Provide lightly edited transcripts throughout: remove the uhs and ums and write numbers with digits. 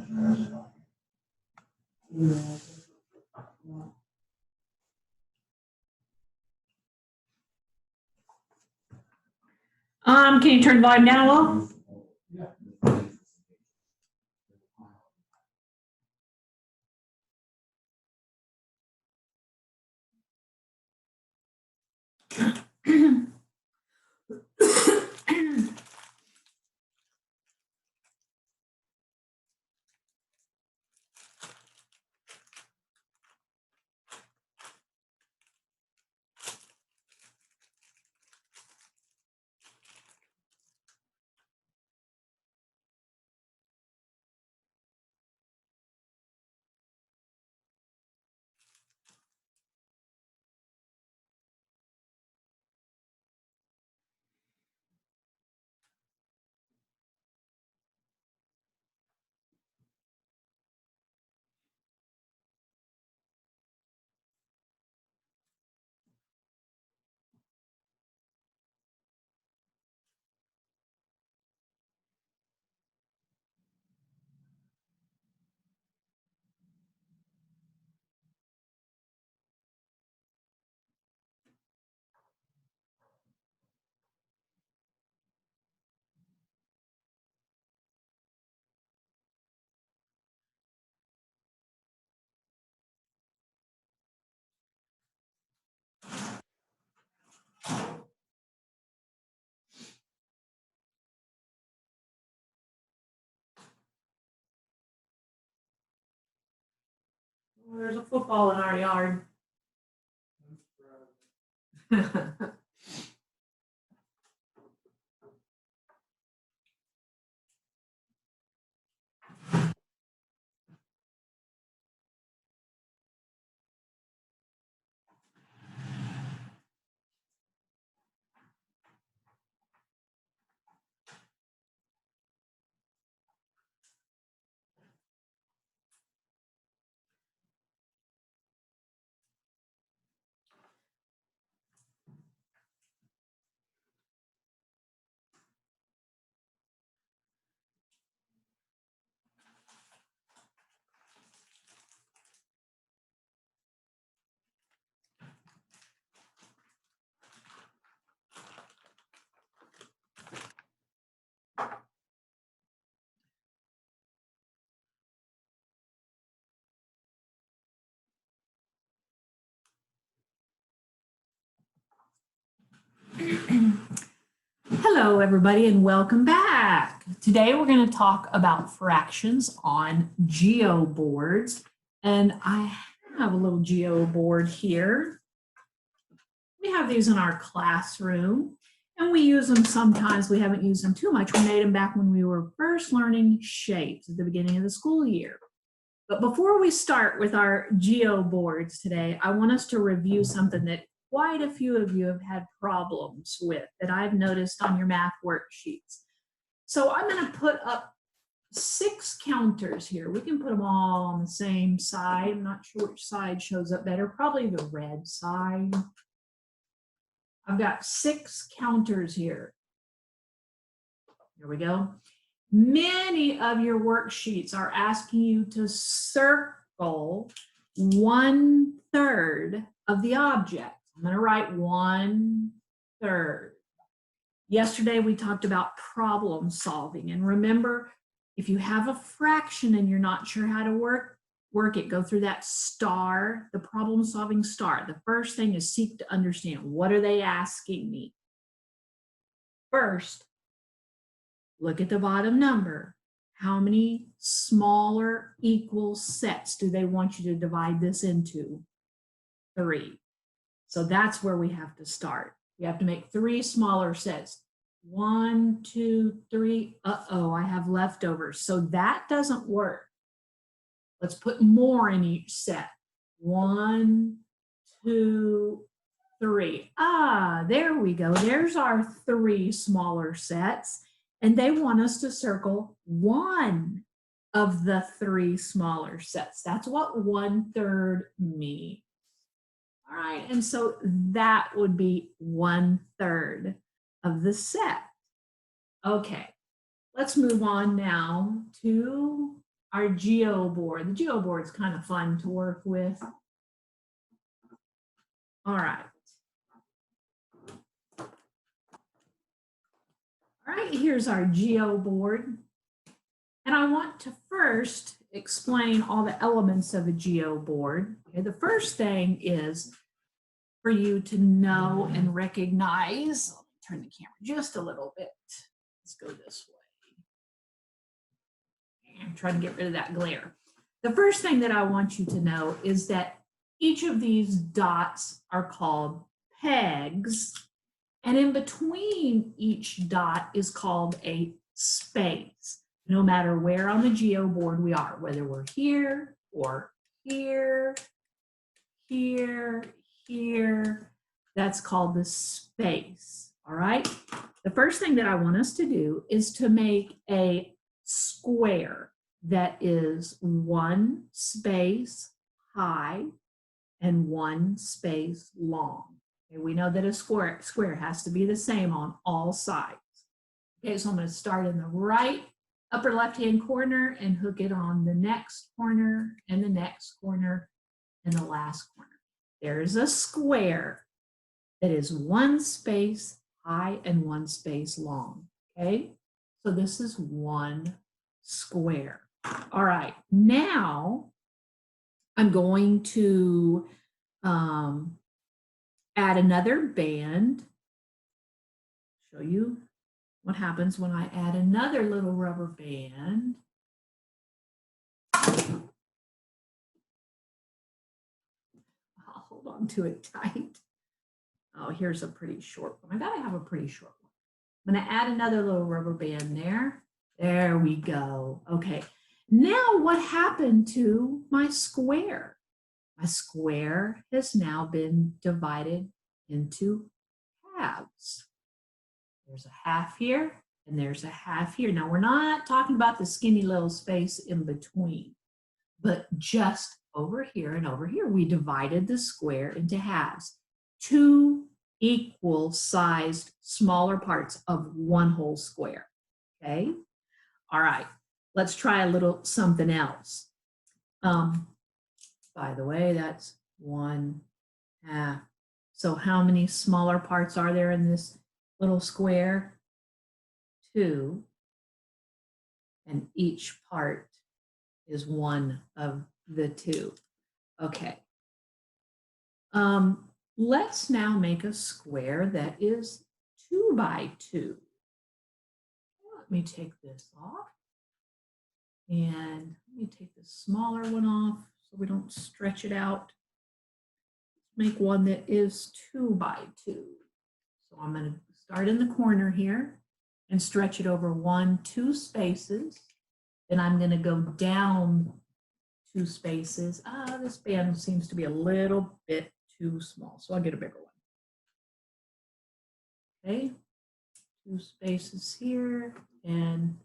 Can you turn the volume down a little? There's a football in our yard. Hello, everybody, and welcome back. Today, we're going to talk about fractions on geo-boards. And I have a little geo-board here. We have these in our classroom, and we use them sometimes. We haven't used them too much. We made them back when we were first learning shapes at the beginning of the school year. But before we start with our geo-boards today, I want us to review something that quite a few of you have had problems with that I've noticed on your math worksheets. So I'm going to put up 6 counters here. We can put them all on the same side. I'm not sure which side shows up better, probably the red side. I've got 6 counters here. Here we go. Many of your worksheets are asking you to circle 1/3 of the object. I'm going to write 1/3. Yesterday, we talked about problem solving. And remember, if you have a fraction and you're not sure how to work it, go through that star, the problem solving star. The first thing is seek to understand. What are they asking me? First, look at the bottom number. How many smaller equal sets do they want you to divide this into? 3. So that's where we have to start. We have to make 3 smaller sets. 1, 2, 3. Uh-oh, I have leftovers. So that doesn't work. Let's put more in each set. 1, 2, 3. Ah, there we go. There's our 3 smaller sets. And they want us to circle 1 of the 3 smaller sets. That's what 1/3 means. All right, and so that would be 1/3 of the set. Okay, let's move on now to our geo board. The geo board is kind of fun to work with. All right. All right, here's our geo board. And I want to first explain all the elements of a geo board. Okay, the first thing is for you to know and recognize. Let me turn the camera just a little bit. Let's go this way. I'm trying to get rid of that glare. The first thing that I want you to know is that each of these dots are called pegs, and in between each dot is called a space. No matter where on the geo board we are, whether we're here or here, here, here, that's called the space. All right. The first thing that I want us to do is to make a square that is one space high and one space long. Okay, we know that a square has to be the same on all sides. Okay, so I'm going to start in the right upper left-hand corner and hook it on the next corner and the next corner and the last corner. There's a square that is one space high and one space long. Okay, so this is one square. All right, now I'm going to add another band. Show you what happens when I add another little rubber band. I'll hold on to it tight. Oh, here's a pretty short one. I gotta have a pretty short one. I'm gonna add another little rubber band there. There we go. Okay, now what happened to my square? My square has now been divided into halves. There's a half here and there's a half here. Now we're not talking about the skinny little space in between, but just over here and over here, we divided the square into halves. Two equal sized smaller parts of one whole square. Okay. All right. Let's try a little something else. By the way, that's 1/2. So how many smaller parts are there in this little square? 2. And each part is one of the 2. Okay. Let's now make a square that is 2 by 2. Let me take this off. And let me take the smaller one off so we don't stretch it out. Let's make one that is 2 by 2. So I'm going to start in the corner here and stretch it over 2 spaces. Then I'm going to go down 2 spaces. This band seems to be a little bit too small, so I'll get a bigger one. Okay, 2 spaces here and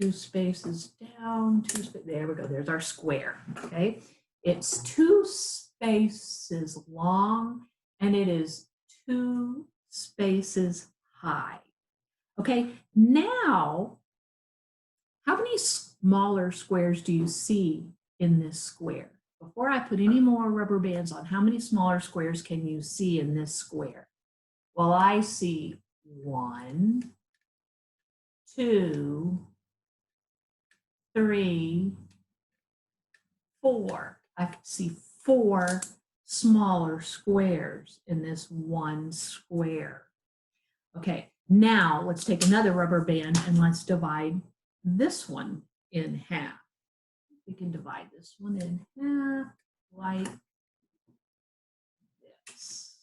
2 spaces down, there we go, there's our square, okay? It's 2 spaces long and it is 2 spaces high. Okay, now, how many smaller squares do you see in this square? Before I put any more rubber bands on, how many smaller squares can you see in this square? Well, I see 1, 2, 3, 4. I can see 4 smaller squares in this one square. Okay, now let's take another rubber band and let's divide this one in half. We can divide this one in half like this.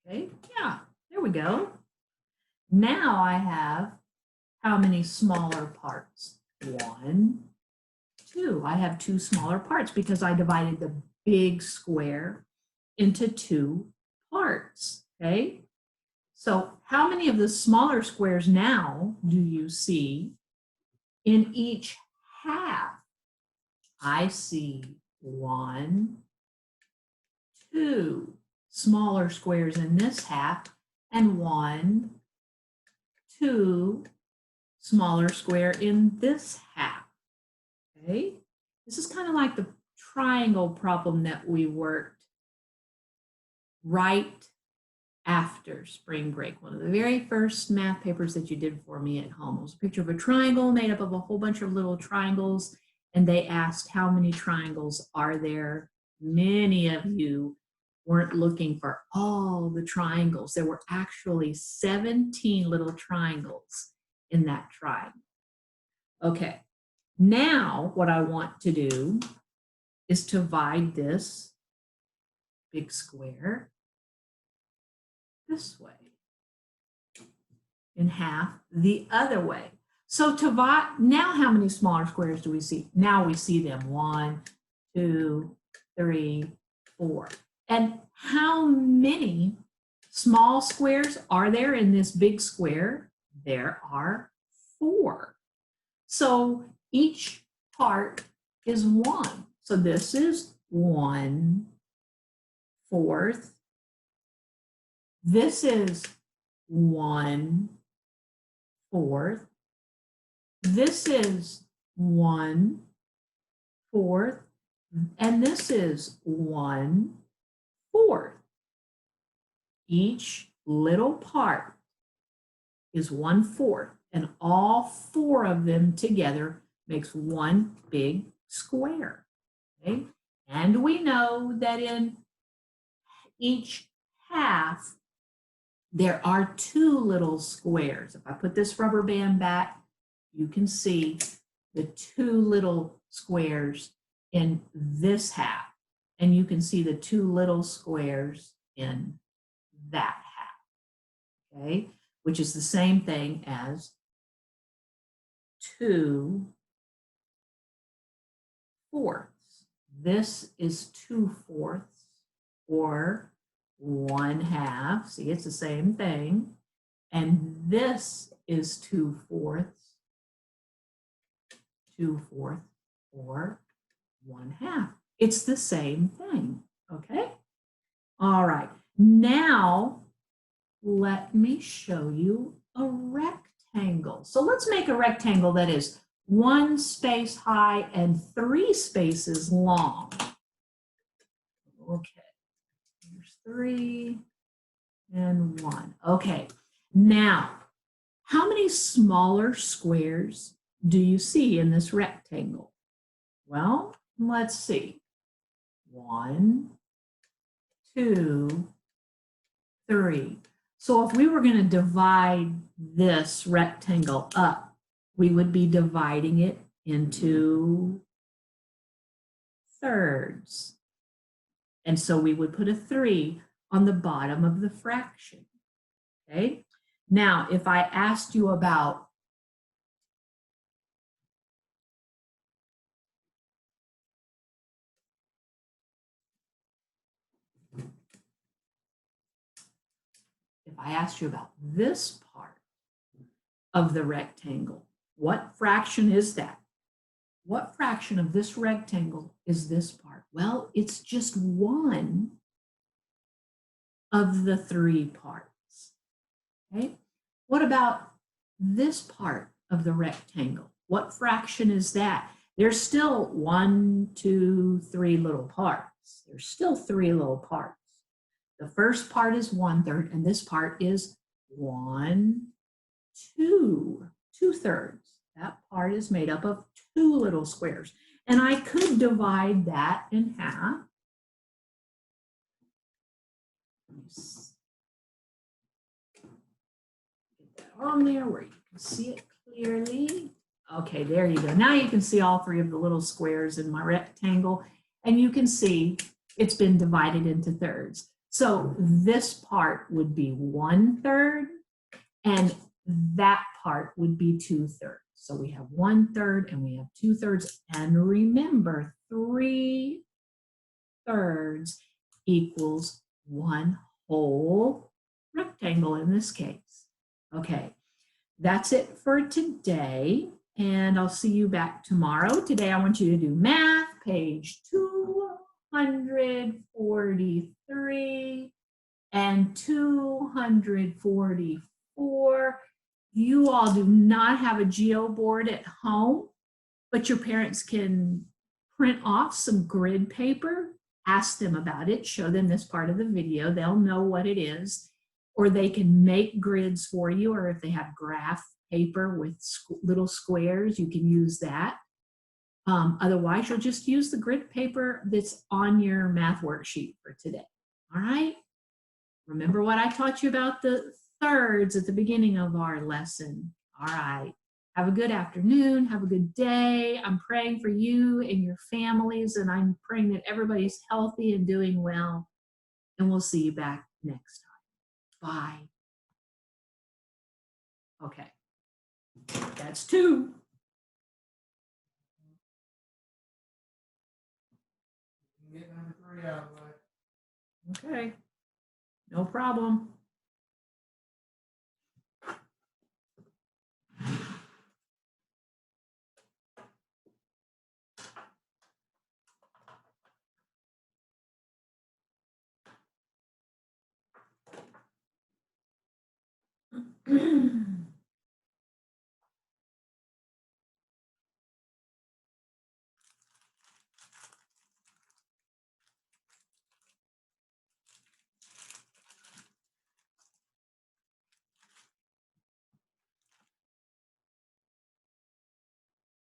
Okay, yeah, there we go. Now I have how many smaller parts? 1, 2. I have 2 smaller parts because I divided the big square into 2 parts, okay? So how many of the smaller squares now do you see in each half? I see 1, 2 smaller squares in this half and 1, 2 smaller square in this half, okay? This is kind of like the triangle problem that we worked right after spring break. One of the very first math papers that you did for me at home. It was a picture of a triangle made up of a whole bunch of little triangles, and they asked how many triangles are there. Many of you weren't looking for all the triangles. There were actually 17 little triangles in that triangle. Okay, now what I want to do is to divide this big square this way in half the other way. So to divide, now how many smaller squares do we see? Now we see them 1, 2, 3, 4. And how many small squares are there in this big square? There are 4. So each part is 1. So this is 1/4. This is 1/4. This is 1/4. And this is 1/4. Each little part is 1/4. And all 4 of them together makes one big square. Okay? And we know that in each half, there are 2 little squares. If I put this rubber band back, you can see the 2 little squares in this half. And you can see the 2 little squares in that half. Okay? Which is the same thing as 2/4. This is 2/4 or 1/2. See, it's the same thing. And this is 2/4 or 1/2. It's the same thing. Okay? All right. Now, let me show you a rectangle. So let's make a rectangle that is 1 space high and 3 spaces long. Okay, here's 3 and 1. Okay, now, how many smaller squares do you see in this rectangle? Well, let's see. 1, 2, 3. So if we were going to divide this rectangle up, we would be dividing it into thirds. And so we would put a 3 on the bottom of the fraction. Okay? Now, if I asked you about this part of the rectangle, what fraction is that? What fraction of this rectangle is this part? Well, it's just one of the 3 parts. Okay? What about this part of the rectangle? What fraction is that? There's still 1, 2, 3 little parts. There's still 3 little parts. The first part is 1/3, and this part is 1, 2, 2/3. That part is made up of 2 little squares. And I could divide that in half. Get that on there where you can see it clearly. Okay, there you go. Now you can see all 3 of the little squares in my rectangle, and you can see it's been divided into thirds. So this part would be 1/3, and that part would be 2/3. So we have 1/3 and we have 2/3. And remember, 3/3 equals 1 whole rectangle in this case. Okay, that's it for today. And I'll see you back tomorrow. Today I want you to do math, page 243 and 244. You all do not have a Geo board at home, but your parents can print off some grid paper, ask them about it, show them this part of the video, they'll know what it is, or they can make grids for you, or if they have graph paper with little squares, you can use that. Otherwise, you'll just use the grid paper that's on your math worksheet for today. All right? Remember what I taught you about the thirds at the beginning of our lesson. All right. Have a good afternoon. Have a good day. I'm praying for you and your families, and I'm praying that everybody's healthy and doing well. And we'll see you back next time. Bye. Okay. That's 2. Get number 3 out of the way. Okay. No problem.